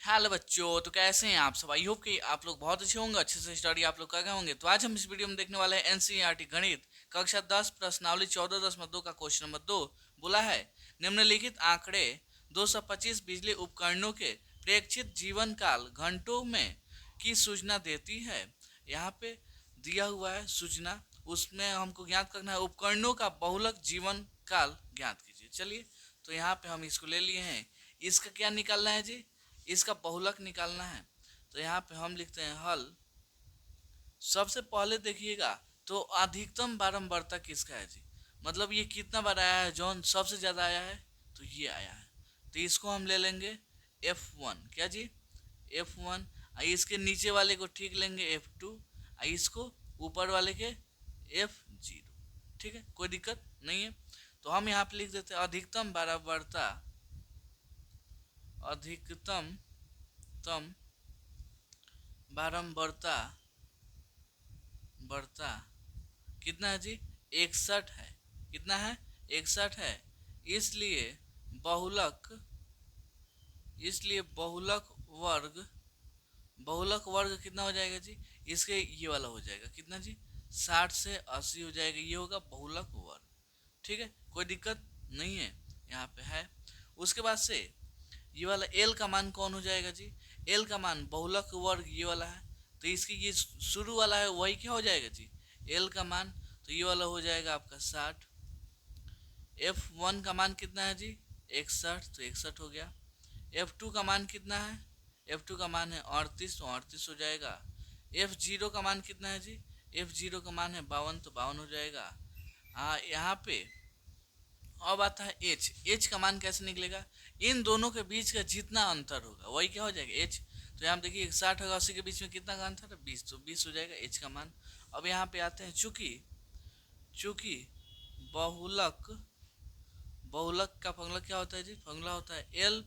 Hello बच्चों, तो कैसे हैं आप सब। आई होप कि आप लोग बहुत अच्छे होंगे, अच्छे से स्टडी आप लोग कर गए होंगे। तो आज हम इस वीडियो में देखने वाले हैं एनसीईआरटी गणित कक्षा 10 प्रश्नावली 14.2 का क्वेश्चन नंबर 2। बोला है निम्नलिखित आंकड़े 225 बिजली उपकरणों के प्रेक्षित जीवन काल घंटों में की सूचना देती है। यहाँ पे दिया हुआ है सूचना, उसमें हमको ज्ञात करना है उपकरणों का बहुलक जीवन काल ज्ञात कीजिए। चलिए, तो यहाँ पे हम इसको ले लिए हैं। इसका क्या निकालना है जी, इसका बहुलक निकालना है। तो यहाँ पे हम लिखते हैं हल। सबसे पहले देखिएगा तो अधिकतम बारंबारता किसका है जी, मतलब ये कितना बार आया है, जौन सबसे ज़्यादा आया है तो ये आया है। तो इसको हम ले लेंगे F1। क्या जी, F1। इसके नीचे वाले को ठीक लेंगे F2, इसको ऊपर वाले के F0। ठीक है, कोई दिक्कत नहीं है। तो हम यहाँ पे लिख देते हैं अधिकतम बारंबारता, अधिकतम बारंबारता बढ़ता कितना है जी, 61 है। कितना है, 61 है। इसलिए बहुलक, इसलिए बहुलक वर्ग कितना हो जाएगा जी, इसके ये वाला हो जाएगा कितना जी, 60 से 80 हो जाएगा। ये होगा बहुलक वर्ग। ठीक है, कोई दिक्कत नहीं है, यहाँ पे है। उसके बाद से ये वाला एल का मान कौन हो जाएगा जी, एल का मान बहुलक वर्ग ये वाला है। तो इसकी ये शुरू वाला है वही क्या हो जाएगा जी, एल का मान। तो ये वाला हो जाएगा आपका 60। F1 का मान कितना है जी, 61, तो 61 हो गया। F2 का मान कितना है, F2 का मान है 38, तो 38 हो जाएगा। F0 का मान कितना है जी, F0 का मान है 52, तो 52 हो जाएगा। हाँ, यहाँ पे अब आता है एच का मान कैसे निकलेगा, इन दोनों के बीच का जितना अंतर होगा वही क्या हो जाएगा एच। तो यहाँ देखिए 60 और 80 के बीच में कितना का अंतर है, 20, तो 20 हो जाएगा एच का मान। अब यहाँ पे आते हैं चूंकि चूंकि बहुलक, बहुलक का फॉर्मूला क्या होता है जी, फॉर्मूला होता है L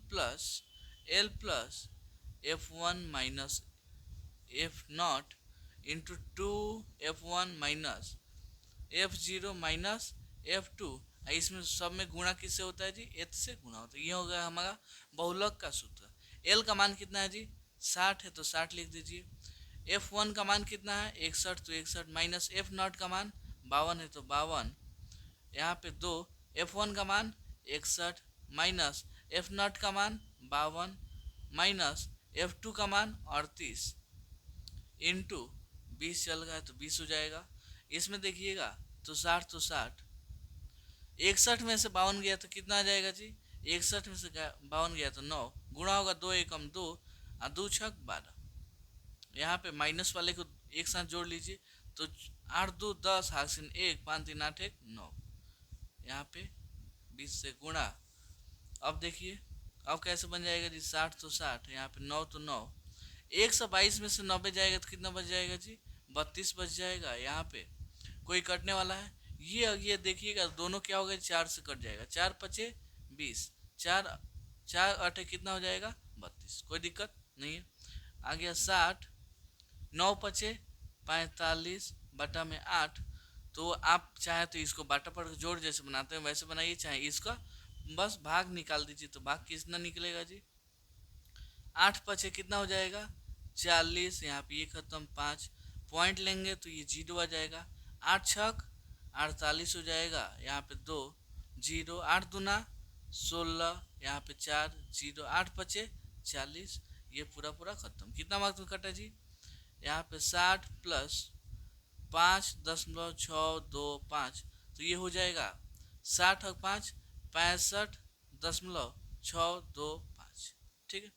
plus F1 minus F0 into 2F1 minus F0 minus F2। इसमें सब में गुणा किससे होता है जी, एच से गुणा होता है। ये हो गया हमारा बहुलक का सूत्र। एल का मान कितना है जी, 60 है, तो 60 लिख दीजिए। F1 का मान कितना है, 61, तो 61 माइनस F0 का मान 52 है, तो 52। यहाँ पे 2, F1 का मान 61 माइनस F0 का मान 52 माइनस F2 का मान 38 इंटू 20 चल गया है, तो 20 हो जाएगा। इसमें देखिएगा तो 60, तो 60 61 में से 52 गया तो कितना आ जाएगा जी, 61 में से 52 गया तो 9, गुणा होगा 2 एकम 2 और 2 छक 12। यहाँ पे माइनस वाले को एक साथ जोड़ लीजिए, तो 8 2 10 हासिल 1 5 3 8 1 9। यहाँ पे 20 से गुणा। अब देखिए अब कैसे बन जाएगा जी, 60 तो 60, यहाँ पे 9 तो 9, 122 में से 90 जाएगा तो कितना बच जाएगा जी, 32 बच जाएगा। यहाँ पे कोई कटने वाला है, ये देखिएगा दोनों क्या हो गए, 4 से कट जाएगा, 4 पचे 20, 4 4 8 कितना हो जाएगा 32, कोई दिक्कत नहीं है। आ गया 60, 9 पचे 45 बटा में 8। तो आप चाहे तो इसको बाटा पर जोड़ जैसे बनाते हैं वैसे बनाइए, चाहे इसका बस भाग निकाल दीजिए। तो भाग कितना निकलेगा जी, 8 पचे कितना हो जाएगा 40, यहाँ पे ये खत्म, 5 पॉइंट लेंगे तो ये 0 आ जाएगा। 8 छक 48 हो जाएगा, यहाँ पे 2 0, 8 दूना 16, यहाँ पे 4 0, 8 पचे 40, ये पूरा पूरा खत्म। कितना मार्क्स में कटा जी, यहाँ पे 60 प्लस 5.625, तो ये हो जाएगा 60 और 5 65.625। ठीक है,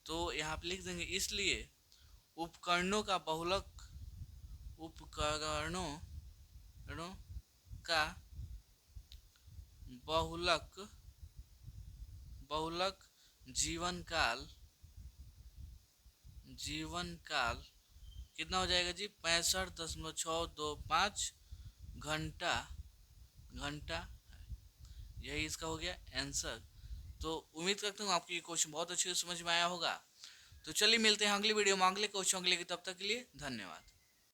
तो यहाँ पे लिख देंगे इसलिए उपकरणों का बहुलक, उपकरणों का बहुलक बहुलक जीवन काल कितना हो जाएगा जी, 65.625 घंटा घंटा है। यही इसका हो गया आंसर। तो उम्मीद करता हूँ आपको ये क्वेश्चन बहुत अच्छे से समझ में आया होगा। तो चलिए मिलते हैं अगली वीडियो में अगले क्वेश्चन के लिए, तब तक के लिए धन्यवाद।